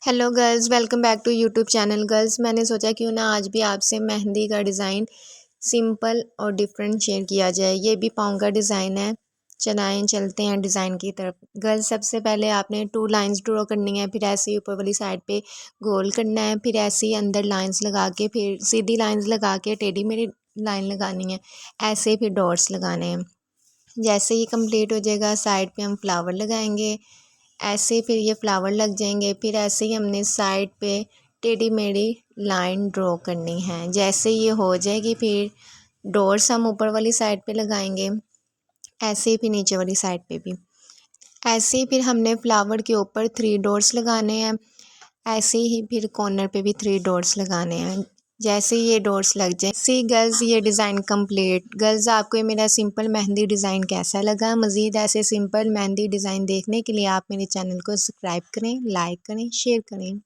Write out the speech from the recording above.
Hello girls, welcome back to YouTube channel. Girls, मैंने सोचा क्यों ना आज भी आपसे मेहंदी का डिज़ाइन सिंपल और डिफरेंट शेयर किया जाए। ये भी पाँव का डिज़ाइन है। चलते हैं डिज़ाइन की तरफ। गर्ल्स, सबसे पहले आपने 2 लाइंस ड्रॉ करनी है, फिर ऐसे ही ऊपर वाली साइड पे गोल करना है, फिर ऐसे ही अंदर लाइंस लगा के फिर सीधी लाइंस लगा के टेढ़ी मेढ़ी लाइन लगानी है। ऐसे फिर डॉट्स लगाने हैं। जैसे ये कंप्लीट हो जाएगा, साइड पे हम फ्लावर लगाएंगे। ऐसे फिर ये फ्लावर लग जाएंगे। फिर ऐसे ही हमने साइड पे टेढ़ी मेढ़ी लाइन ड्रॉ करनी है। जैसे ये हो जाएगी फिर डॉट्स हम ऊपर वाली साइड पे लगाएंगे, ऐसे ही फिर नीचे वाली साइड पे भी। ऐसे ही फिर हमने फ्लावर के ऊपर 3 डॉट्स लगाने हैं। ऐसे ही फिर कॉर्नर पे भी 3 डॉट्स लगाने हैं। जैसे ये डॉट्स लग जाए, सी गर्ल्स, ये डिज़ाइन कंप्लीट। गर्ल्स, आपको ये मेरा सिंपल मेहंदी डिज़ाइन कैसा लगा? मज़ीद ऐसे सिंपल मेहंदी डिज़ाइन देखने के लिए आप मेरे चैनल को सब्सक्राइब करें, लाइक करें, शेयर करें।